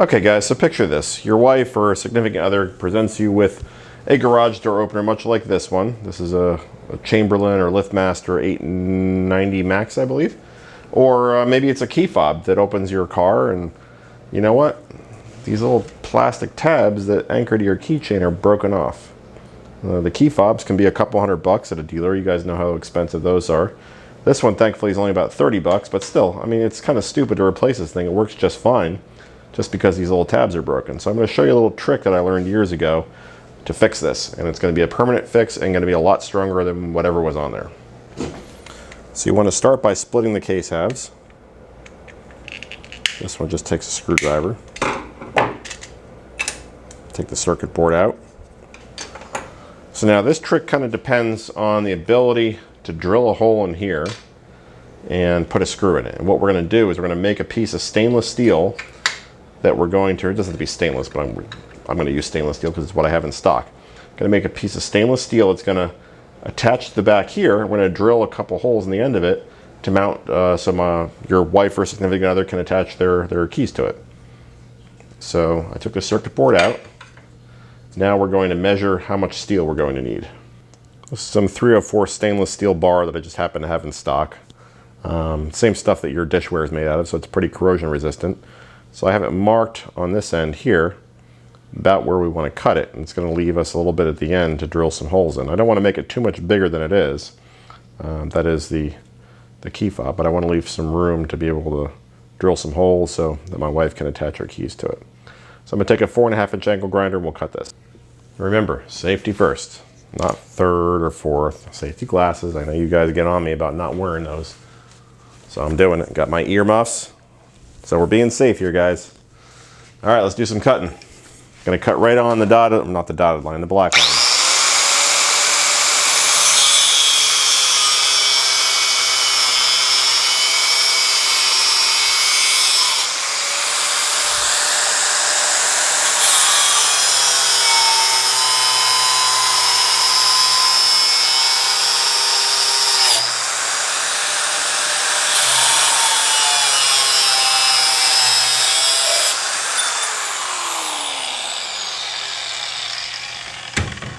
Okay guys, so picture this. Your wife or significant other presents you with a garage door opener much like this one. This is a Chamberlain or Liftmaster 890 Max, I believe. Or maybe it's a key fob that opens your car, and you know what? These little plastic tabs that anchor to your keychain are broken off. The key fobs can be a couple $100 at a dealer. You guys know how expensive those are. This one thankfully is only about $30, but still, I mean, it's kind of stupid to replace this thing. It works just fine, just because these little tabs are broken. So I'm going to show you a little trick that I learned years ago to fix this, and it's going to be a permanent fix and going to be a lot stronger than whatever was on there. So you want to start by splitting the case halves. This one just takes a screwdriver. Take the circuit board out. So now this trick kind of depends on the ability to drill a hole in here and put a screw in it. And what we're going to do is we're going to make a piece of stainless steel that we're going to, it doesn't have to be stainless, but I'm going to use stainless steel because it's what I have in stock. I'm going to make a piece of stainless steel. It's going to attach to the back here. We're going to drill a couple holes in the end of it to mount your wife or significant other can attach their keys to it. So I took the circuit board out. Now we're going to measure how much steel we're going to need. This is some 304 stainless steel bar that I just happen to have in stock. Same stuff that your dishware is made out of, so it's pretty corrosion resistant. So I have it marked on this end here about where we want to cut it, and it's going to leave us a little bit at the end to drill some holes in. I don't want to make it too much bigger than it is. That is the key fob, but I want to leave some room to be able to drill some holes so that my wife can attach her keys to it. So I'm going to take a 4.5-inch angle grinder and we'll cut this. Remember, safety first, not third or fourth. Safety glasses. I know you guys get on me about not wearing those, so I'm doing it. Got my earmuffs, so we're being safe here, guys. All right, let's do some cutting. Going to cut right on the dotted, not the dotted line, the black line.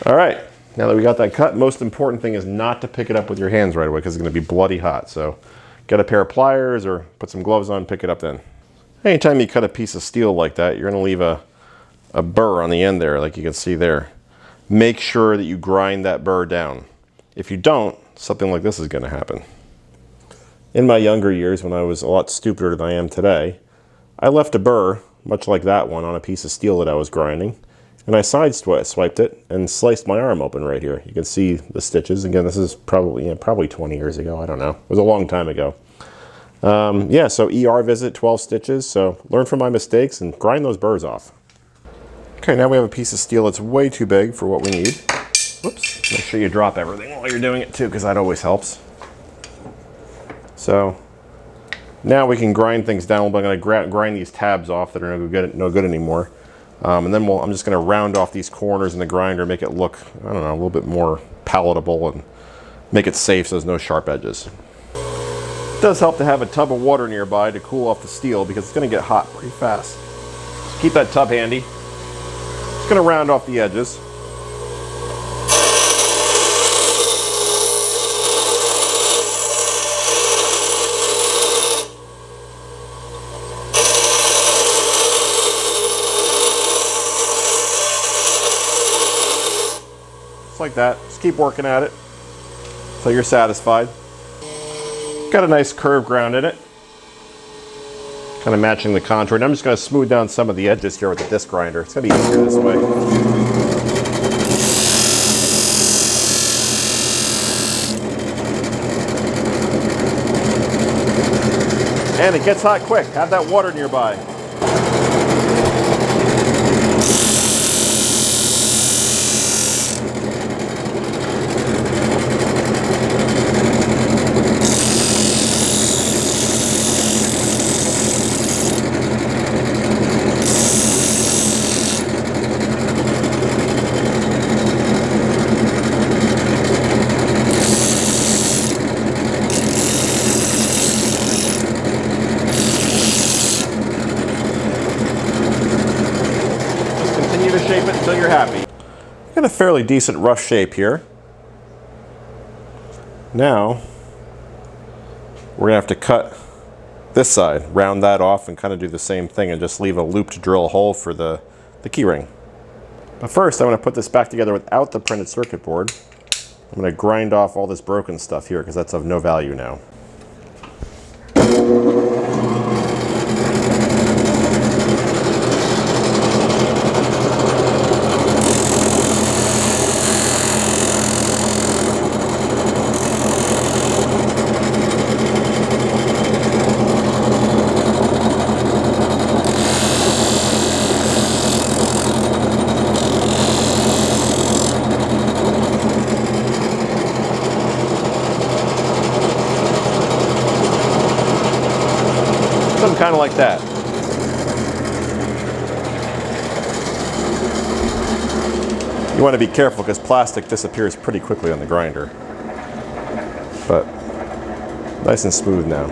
All right, now that we got that cut, most important thing is not to pick it up with your hands right away because it's going to be bloody hot. So get a pair of pliers or put some gloves on, pick it up then. Anytime you cut a piece of steel like that, you're going to leave a burr on the end there, like you can see there. Make sure that you grind that burr down. If you don't, something like this is going to happen. In my younger years, when I was a lot stupider than I am today, I left a burr, much like that one, on a piece of steel that I was grinding. And I swiped it and sliced my arm open right here. You can see the stitches. Again, this is probably 20 years ago. I don't know. It was a long time ago. Yeah, so ER visit, 12 stitches. So learn from my mistakes and grind those burrs off. Okay, now we have a piece of steel that's way too big for what we need. Whoops. Make sure you drop everything while you're doing it too, because that always helps. So now we can grind things down. I'm going to grind these tabs off that are no good anymore. And then I'm just going to round off these corners in the grinder, make it look, I don't know, a little bit more palatable and make it safe so there's no sharp edges. It does help to have a tub of water nearby to cool off the steel because it's going to get hot pretty fast. So keep that tub handy. Just going to round off the edges. Like that. Just keep working at it until you're satisfied. Got a nice curved ground in it, kind of matching the contour. And I'm just going to smooth down some of the edges here with the disc grinder. It's going to be easier this way. And it gets hot quick. Have that water nearby. shape it until you're happy. Got a fairly decent rough shape here. Now, we're gonna have to cut this side, round that off, and kind of do the same thing and just leave a loop to drill a hole for the key ring. But first, I'm gonna put this back together without the printed circuit board. I'm gonna grind off all this broken stuff here because that's of no value now. Something kind of like that. You want to be careful because plastic disappears pretty quickly on the grinder. But nice and smooth now.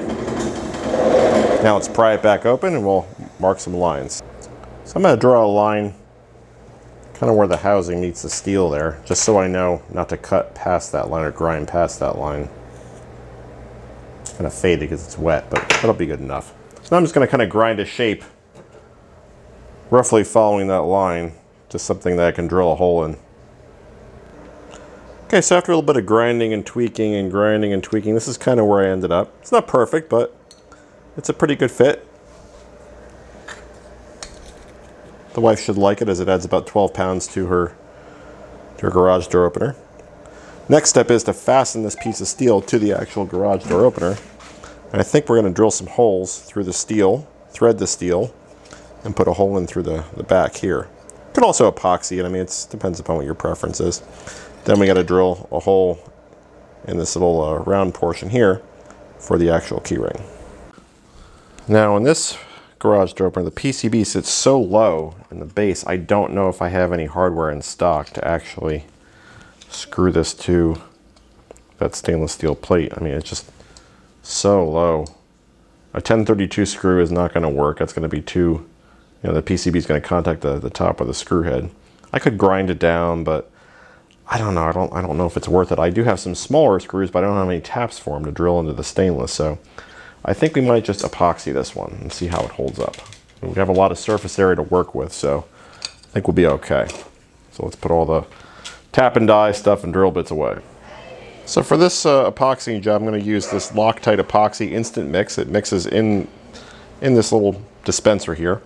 Now let's pry it back open and we'll mark some lines. So I'm going to draw a line kind of where the housing meets the steel there, just so I know not to cut past that line or grind past that line. It's kind of faded because it's wet, but that'll be good enough. So now I'm just going to kind of grind a shape, roughly following that line, to something that I can drill a hole in. Okay, so after a little bit of grinding and tweaking and grinding and tweaking, this is kind of where I ended up. It's not perfect, but it's a pretty good fit. The wife should like it as it adds about 12 pounds to her garage door opener. Next step is to fasten this piece of steel to the actual garage door opener. And I think we're going to drill some holes through the steel, thread the steel, and put a hole in through the back here. You could also epoxy it. I mean, it depends upon what your preference is. Then we got to drill a hole in this little round portion here for the actual key ring. Now in this garage door opener, the PCB sits so low in the base, I don't know if I have any hardware in stock to actually screw this to that stainless steel plate. I mean, it's just so low. A 1032 screw is not going to work. That's going to be too, you know, the PCB is going to contact the top of the screw head. I could grind it down, but I don't know. I don't know if it's worth it. I do have some smaller screws, but I don't have any taps for them to drill into the stainless. So I think we might just epoxy this one and see how it holds up. We have a lot of surface area to work with, so I think we'll be okay. So let's put all the tap and die stuff and drill bits away. So for this epoxying job, I'm going to use this Loctite epoxy instant mix. It mixes in this little dispenser here.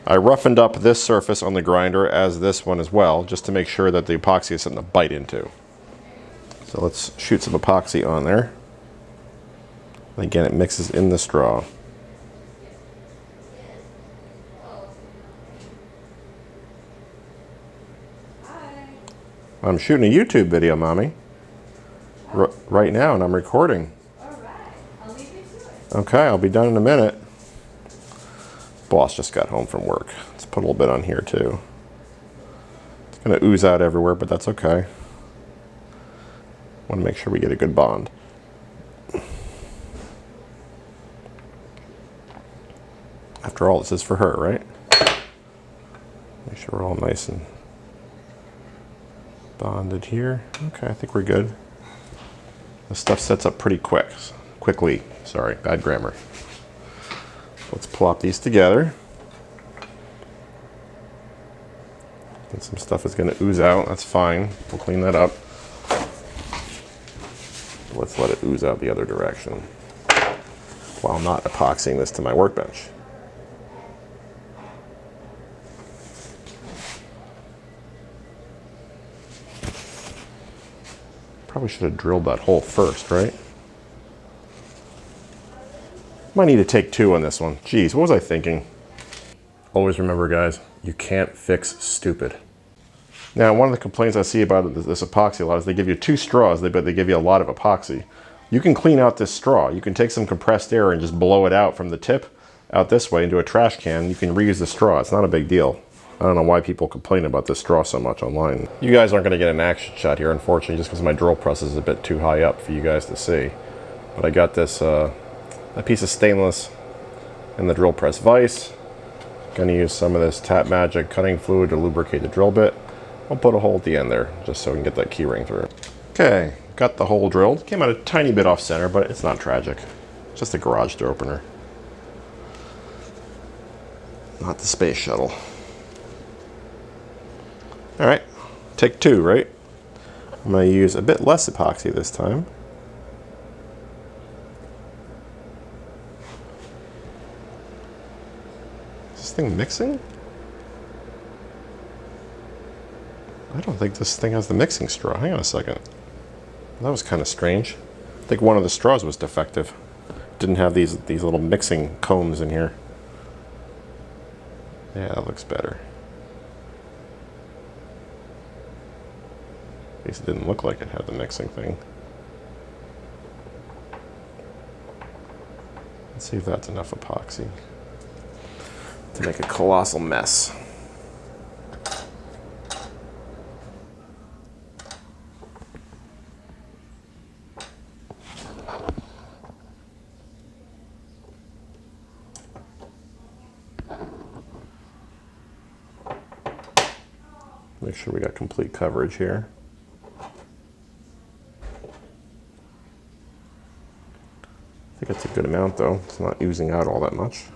I roughened up this surface on the grinder as this one as well, just to make sure that the epoxy is something to bite into. So let's shoot some epoxy on there. And again, it mixes in the straw. I'm shooting a YouTube video, Mommy. Right now, and I'm recording. All right. I'll leave you to it. Okay, I'll be done in a minute. Boss just got home from work. Let's put a little bit on here too. It's going to ooze out everywhere, but that's okay. Want to make sure we get a good bond. After all, this is for her, right? Make sure we're all nice and bonded here. Okay, I think we're good. This stuff sets up pretty quickly. Sorry, bad grammar. Let's plop these together. And some stuff is going to ooze out. That's fine. We'll clean that up. Let's let it ooze out the other direction while not epoxying this to my workbench. Probably should have drilled that hole first, right? Might need to take two on this one. Jeez, what was I thinking? Always remember, guys, you can't fix stupid. Now, one of the complaints I see about this epoxy a lot is they give you two straws, but they give you a lot of epoxy. You can clean out this straw. You can take some compressed air and just blow it out from the tip out this way into a trash can. You can reuse the straw. It's not a big deal. I don't know why people complain about this straw so much online. You guys aren't going to get an action shot here, unfortunately, just because my drill press is a bit too high up for you guys to see. But I got this a piece of stainless in the drill press vise. Gonna use some of this Tap Magic cutting fluid to lubricate the drill bit. I'll put a hole at the end there, just so we can get that key ring through. Okay, got the hole drilled. Came out a tiny bit off center, but it's not tragic. Just a garage door opener. Not the space shuttle. All right, take two, right? I'm gonna use a bit less epoxy this time. Is this thing mixing? I don't think this thing has the mixing straw. Hang on a second. That was kind of strange. I think one of the straws was defective. Didn't have these little mixing combs in here. Yeah, that looks better. At least it didn't look like it had the mixing thing. Let's see if that's enough epoxy to make a colossal mess. Make sure we got complete coverage here. I think that's a good amount though. It's not oozing out all that much.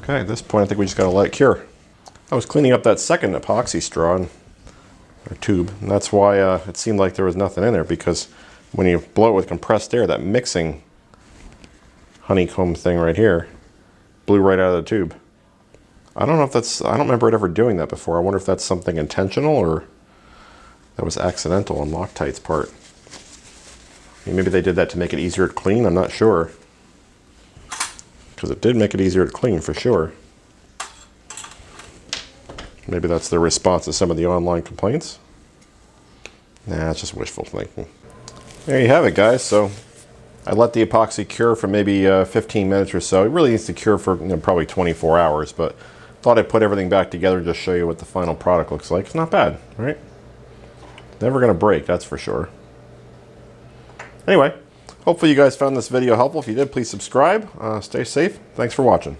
Okay, at this point I think we just gotta let it cure. I was cleaning up that second epoxy straw or tube, and that's why it seemed like there was nothing in there, because when you blow it with compressed air, that mixing honeycomb thing right here blew right out of the tube. I don't know if that's, I don't remember it ever doing that before. I wonder if that's something intentional or that was accidental on Loctite's part. Maybe they did that to make it easier to clean, I'm not sure. Because it did make it easier to clean for sure. Maybe that's their response to some of the online complaints. Nah, it's just wishful thinking. There you have it, guys. So I let the epoxy cure for maybe 15 minutes or so. It really needs to cure for probably 24 hours, but thought I'd put everything back together, just show you what the final product looks like. It's not bad, right? Never gonna break, that's for sure. Anyway, hopefully you guys found this video helpful. If you did, please subscribe. Stay safe. Thanks for watching.